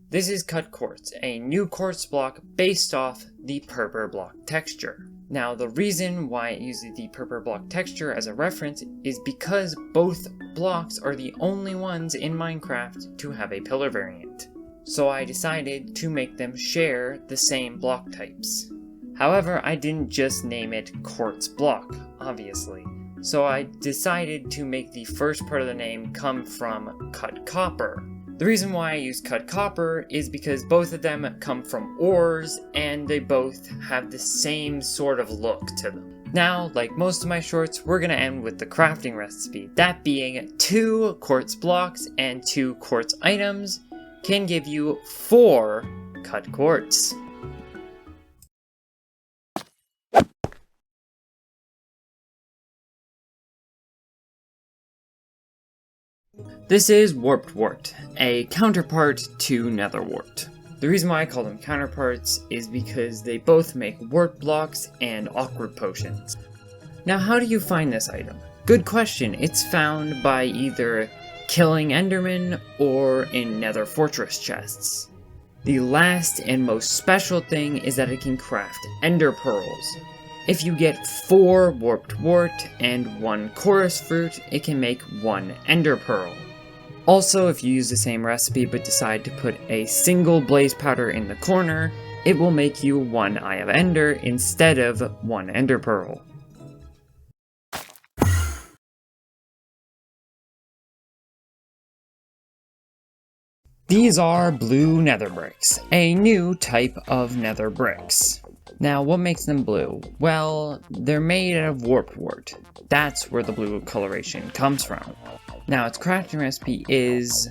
This is cut quartz, a new quartz block based off the purple block texture. Now the reason why it uses the purple block texture as a reference is because both blocks are the only ones in Minecraft to have a pillar variant. So I decided to make them share the same block types. However, I didn't just name it quartz block, obviously. So I decided to make the first part of the name come from cut copper. The reason why I use cut copper is because both of them come from ores and they both have the same sort of look to them. Now, like most of my shorts, we're gonna end with the crafting recipe. That being 2 quartz blocks and 2 quartz items can give you 4 cut quartz. This is Warped Wart, a counterpart to Nether Wart. The reason why I call them counterparts is because they both make wart blocks and awkward potions. Now how do you find this item? Good question. It's found by either killing endermen or in nether fortress chests. The last and most special thing is that it can craft ender pearls. If you get 4 warped wart and 1 chorus fruit, it can make 1 ender pearl. Also, if you use the same recipe but decide to put a single blaze powder in the corner, it will make you 1 eye of ender instead of 1 ender pearl. These are blue nether bricks, a new type of nether bricks. Now, what makes them blue? Well, they're made out of warped wart. That's where the blue coloration comes from. Now, its crafting recipe is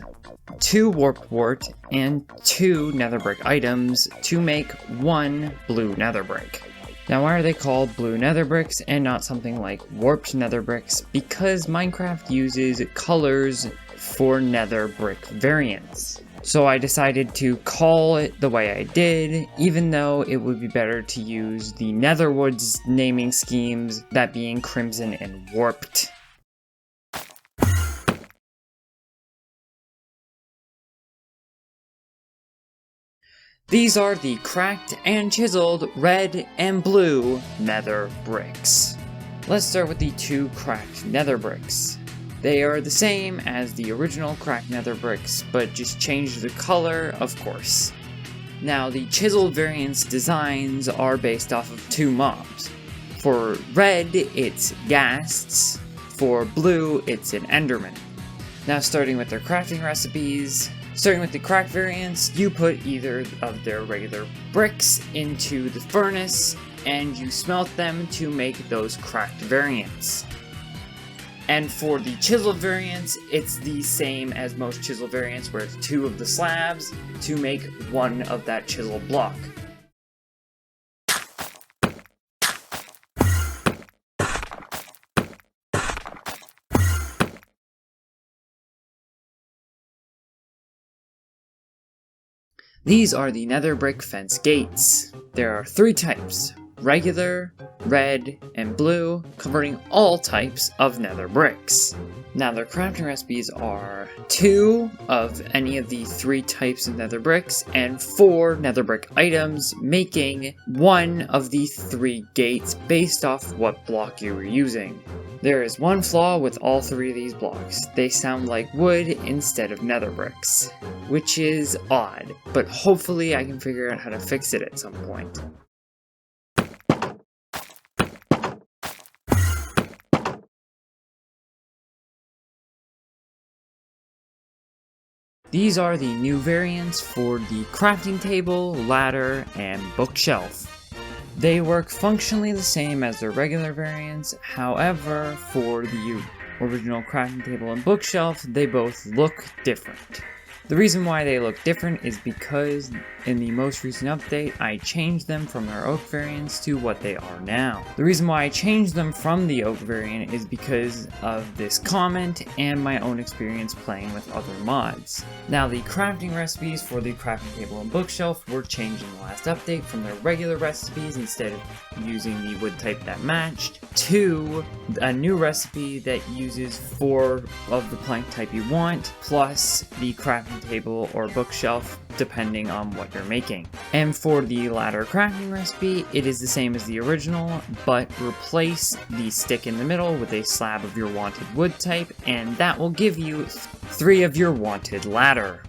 2 warped wart and 2 nether brick items to make 1 blue nether brick. Now, why are they called blue nether bricks and not something like warped nether bricks? Because Minecraft uses colors for nether brick variants. So I decided to call it the way I did, even though it would be better to use the Netherwood's naming schemes, that being Crimson and Warped. These are the cracked and chiseled red and blue nether bricks. Let's start with the 2 cracked nether bricks. They are the same as the original cracked nether bricks, but just change the color, of course. Now, the chiseled variants designs are based off of 2 mobs. For red, it's ghasts. For blue, it's an enderman. Now, starting with their crafting recipes, starting with the cracked variants, you put either of their regular bricks into the furnace, and you smelt them to make those cracked variants. And for the chisel variants, it's the same as most chisel variants, where it's 2 of the slabs to make 1 of that chisel block. These are the nether brick fence gates. There are 3 types: regular, red, and blue, covering all types of nether bricks. Now their crafting recipes are 2 of any of the 3 types of nether bricks and 4 nether brick items, making 1 of the 3 gates based off what block you were using. There is one flaw with all 3 of these blocks. They sound like wood instead of nether bricks, which is odd, but hopefully I can figure out how to fix it at some point. These are the new variants for the crafting table, ladder, and bookshelf. They work functionally the same as their regular variants, however, for the original crafting table and bookshelf, they both look different. The reason why they look different is because in the most recent update, I changed them from their oak variants to what they are now. The reason why I changed them from the oak variant is because of this comment and my own experience playing with other mods. Now, the crafting recipes for the crafting table and bookshelf were changed in the last update from their regular recipes, instead of using the wood type that matched, to a new recipe that uses 4 of the plank type you want, plus the crafting crafting table or bookshelf, depending on what you're making. And for the ladder crafting recipe, it is the same as the original, but replace the stick in the middle with a slab of your wanted wood type, and that will give you 3 of your wanted ladder.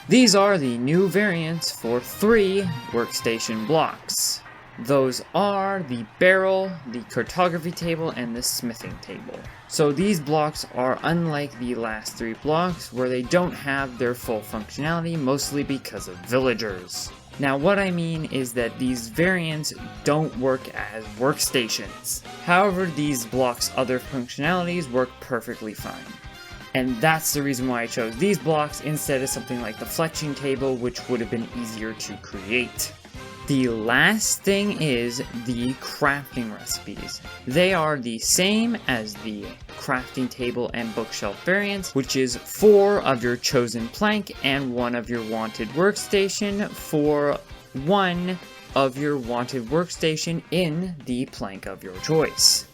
These are the new variants for 3 workstation blocks. Those are the barrel, the cartography table, and the smithing table. So these blocks are unlike the last 3 blocks where they don't have their full functionality, mostly because of villagers. Now what I mean is that these variants don't work as workstations. However, these blocks' other functionalities work perfectly fine. And that's the reason why I chose these blocks instead of something like the fletching table, which would have been easier to create. The last thing is the crafting recipes. They are the same as the crafting table and bookshelf variants, which is 4 of your chosen plank and 1 of your wanted workstation for 1 of your wanted workstation in the plank of your choice.